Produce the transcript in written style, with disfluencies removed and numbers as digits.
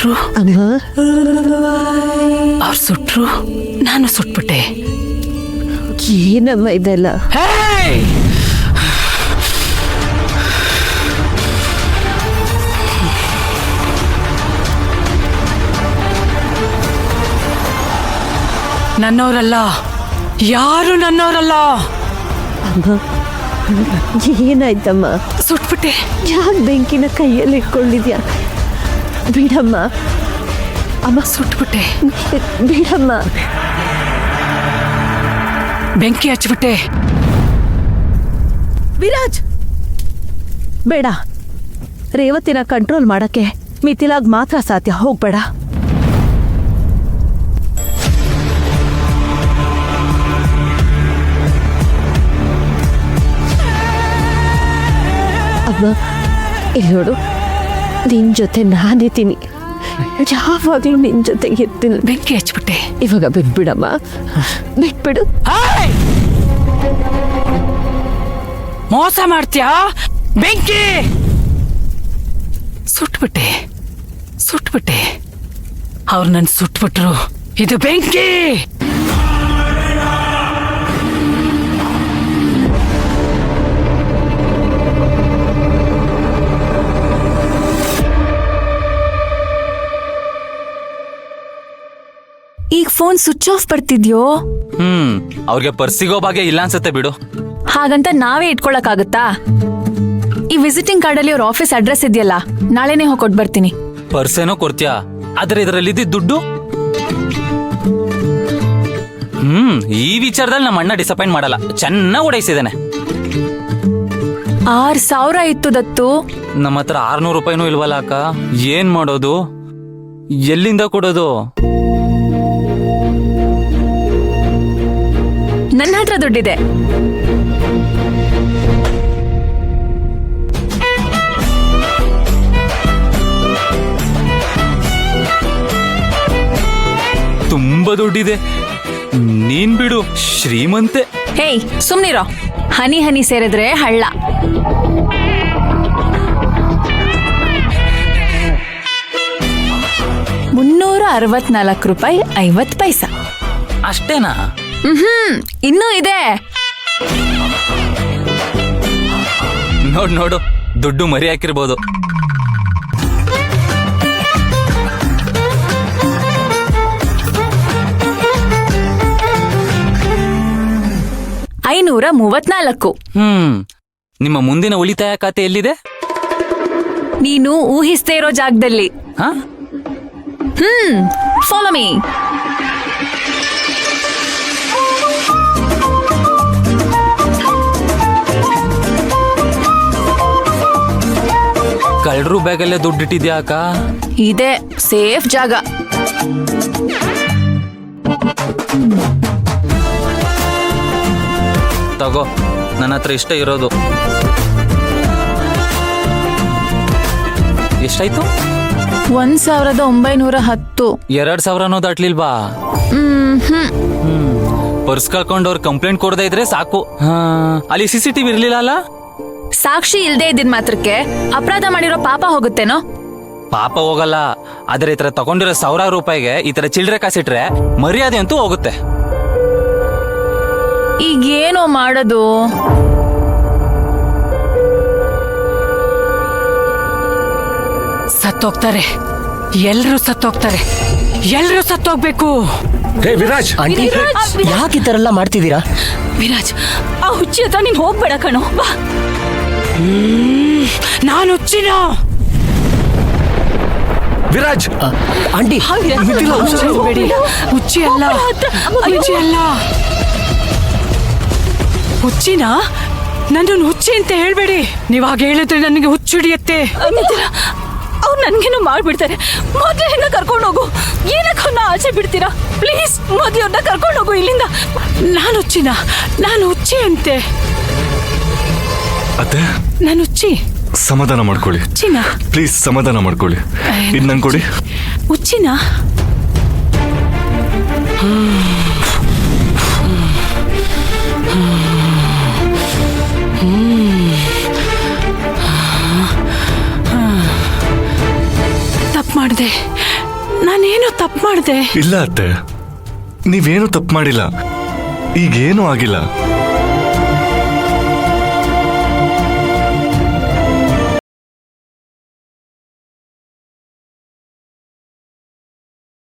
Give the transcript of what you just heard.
ಸುಟ್ರು, ಅವ್ರು ಸುಟ್ರು, ನಾನು ಸುಟ್ಬಿಟ್ಟೆ. ಏನಮ್ಮ ಇದೆಲ್ಲ? ನನ್ನವರಲ್ಲ, ಯಾರು ನನ್ನವರಲ್ಲ. ಏನಾಯ್ತಮ್ಮ? ಸುಟ್ಬಿಟ್ಟೆ. ಯಾಕೆ ಬೆಂಕಿನ ಕೈಯಲ್ಲಿ ಇಟ್ಕೊಂಡಿದ್ಯಾ? ಬಿಡಮ್ಮ. ಅಮ್ಮ, ಸುಟ್ಬಿಟ್ಟೆ. ಬಿಡಮ್ಮ. ಬೆಂಕಿ ಹಚ್ಬಿಟ್ಟೆ. ವಿರಾಜ್, ಬೇಡ. ರೇವತಿನ ಕಂಟ್ರೋಲ್ ಮಾಡಕ್ಕೆ ಮಿಥಿಲಾಗ್ ಮಾತ್ರ ಸಾಧ್ಯ. ಹೋಗ್ಬೇಡ. ಅಮ್ಮ, ಇಲ್ಲಿ ನೋಡು, ನಿನ್ ಜೊತೆ ನಾನಿದ್ದೀನಿ. ಯಾವಾಗ್ಲೂ ನಿನ್ ಜೊತೆಗೆ ಇರ್ತೀನಿ. ಬೆಂಕಿ ಹಚ್ಬಿಟ್ಟೆ. ಇವಾಗ ಬಿಟ್ಬಿಡಮ್ಮ, ಬಿಟ್ಬಿಡು. ಮೋಸ ಮಾಡ್ತೀಯಾ? ಬೆಂಕಿ ಸುಟ್ಬಿಟ್ಟೆ, ಸುಟ್ಬಿಟ್ಟೆ. ಅವ್ರು ನನ್ ಸುಟ್ಬಿಟ್ರು. ಇದು ಬೆಂಕಿ. ಈಗ ಫೋನ್ ಸ್ವಿಚ್ ಆಫ್ ಬರ್ತಿದ್ಯೋ? ಅವ್ರಿಗೆ ಪರ್ಸಿಗೋ ಭಾಗ್ಯ ಇಲ್ಲ ಅನ್ಸುತ್ತೆ ಬಿಡು. ಹಾಗಂತ ನಾವೇ ಇಟ್ಕೊಳಕ್ಕಾಗತ್ತಾ? ಈ ವಿಸಿಟಿಂಗ್ ಕಾರ್ಡ್ ಅಲ್ಲಿ ಅವ್ರ ಆಫೀಸ್ ಅಡ್ರೆಸ್ ಇದೆಯಲ್ಲ, ನಾಳೆನೆ ಹೋಗಿ ಕೊಟ್ಟು ಬರ್ತೀನಿ. ಪರ್ಸೇನೋ ಕೊಡ್ತೀಯಾ, ಆದ್ರೆ ಇದರಲ್ಲಿ ಇದ್ದಿದ್ದು ದುಡ್ಡು. ಈ ವಿಚಾರದಲ್ಲಿ ನಮ್ಮ ಅಣ್ಣ ಡಿಸಪಾಯಿಂಟ್ ಮಾಡಲ್ಲ, ಚೆನ್ನಾಗಿ ಉಡಾಯಿಸಿದಾನೆ. 6,000 ಇತ್ತು ದತ್ತು. ನಮ್ಮ ಹತ್ರ 600 ರೂಪಾಯಿನೂ ಇಲ್ವಲ್ಲ ಅಕ್ಕ. ಏನ್ ಮಾಡೋದು? ಎಲ್ಲಿಂದ ಕೊಡೋದು? ನನ್ನ ಹತ್ರ ದುಡ್ಡಿದೆ. ತುಂಬಾ ದುಡ್ಡಿದೆ. ನೀನ್ ಬಿಡು, ಶ್ರೀಮಂತೆ. ಹೇಯ್, ಸುಮ್ನಿರೋ. ಹನಿ ಹನಿ ಸೇರಿದ್ರೆ ಹಳ್ಳ. ₹364.50. ಅಷ್ಟೇನಾ? ಇನ್ನೂ ಇದೆ. ನೋಡು ನೋಡು, ದುಡ್ಡು ಮರಿ ಹಾಕಿರ್ಬೋದು. $534. ನಿಮ್ಮ ಮುಂದಿನ ಉಳಿತಾಯ ಖಾತೆ ಎಲ್ಲಿದೆ? ನೀನು ಊಹಿಸ್ತೇ ಇರೋ ಜಾಗದಲ್ಲಿ. Follow me. ಕಳ್ಳರು ಬ್ಯಾಗಲ್ಲೇ ದುಡ್ಡು ಇಟ್ಟಿದ್ಯಾ ಅಕ್ಕ? ಇದೆ, ಸೇಫ್ ಜಾಗ. ತಗೋ, ನನ್ನ ಹತ್ರ ಇಷ್ಟ ಇರೋದು. ಎಷ್ಟಾಯ್ತು? 1,910. 2,000 ದಾಟ್ಲಿಲ್ವಾ? ಪರ್ಸ್ ಕಳ್ಕೊಂಡವ್ರು ಕಂಪ್ಲೇಂಟ್ ಕೊಡದೇ ಇದ್ರೆ ಸಾಕು. ಅಲ್ಲಿ CCTV ಇರ್ಲಿಲ್ಲ ಅಲ್ಲ? ಸಾಕ್ಷಿ ಇಲ್ದೇ ಇದ್ದಿದ್ ಮಾತ್ರಕ್ಕೆ ಅಪರಾಧ ಮಾಡಿರೋ ಪಾಪ ಹೋಗುತ್ತೇನೋ? ಪಾಪ ಹೋಗಲ್ಲ, ಆದ್ರೆ ಈ ತರ ತಗೊಂಡಿರೋ 1,000 ರೂಪಾಯಿಗೆ ಈ ತರ ಚಿಲ್ಡ್ರೆ ಕಾಸಿಟ್ರೆ ಮರ್ಯಾದೆ ಅಂತೂ ಹೋಗುತ್ತೆ. ಈಗೇನೋ ಮಾಡೋದು? ಸತ್ತೋಗ್ತಾರೆ, ಎಲ್ರೂ ಸತ್ತೋಗ್ತಾರೆ, ಎಲ್ರೂ ಸತ್ತೋಗ್ಬೇಕು. ಹೇ ವಿರಾಜ್, ಆಂಟಿ ಯಾಕೆ ಈ ತರ ಎಲ್ಲ ಮಾಡ್ತಿದ್ದೀರಾ? ವಿರಾಜ್, ಆ ಹುಚ್ಚಿ ಹತ್ರ ನೀನ್ ಹೋಗ್ಬೇಡ ಕಣೋ. ಬಾ. ನಾನು ಹುಚ್ಚಿನ? ವಿರಾಜ್, ಆಂಟಿ ಬೇಡಿ. ಹುಚ್ಚಿ ಅಲ್ಲ, ಹುಚ್ಚಿ ಅಲ್ಲ. ಹುಚ್ಚಿನ? ನನ್ನನ್ನು ಹುಚ್ಚಿ ಅಂತ ಹೇಳ್ಬೇಡಿ. ನೀವ್ ಹಾಗೆ ಹೇಳಿದ್ರೆ ನನಗೆ ಹುಚ್ಚು ಹಿಡಿಯತ್ತೆ. ಅವ್ರು ನನ್ಗೇನು ಮಾಡ್ಬಿಡ್ತಾರೆ. ಮೊದಲೇ ಕರ್ಕೊಂಡು ಹೋಗು. ಏನಕ್ಕೆ ಅವ್ರನ್ನ ಆಚೆ ಬಿಡ್ತೀರಾ? ಪ್ಲೀಸ್, ಮೊದಲು ಅವ್ರನ್ನ ಕರ್ಕೊಂಡು ಹೋಗು ಇಲ್ಲಿಂದ. ನಾನು ಹುಚ್ಚಿನ? ನಾನು ಹುಚ್ಚಿ ಅಂತೆ. ಅತ್ತೆ, ನಾನು ಹುಚ್ಚಿ. ಸಮಾಧಾನ ಮಾಡ್ಕೊಳ್ಳಿ ಪ್ಲೀಸ್, ಸಮಾಧಾನ ಮಾಡ್ಕೊಳ್ಳಿ. ಇದು ನಂಗೆ ಕೊಡಿ. ಹುಚ್ಚಿನ? ತಪ್ಪು ಮಾಡಿದೆ, ನಾನೇನು ತಪ್ಪು ಮಾಡಿದೆ? ಇಲ್ಲ ಅತ್ತೆ, ನೀವೇನು ತಪ್ಪು ಮಾಡಿಲ್ಲ. ಈಗೇನು ಆಗಿಲ್ಲ.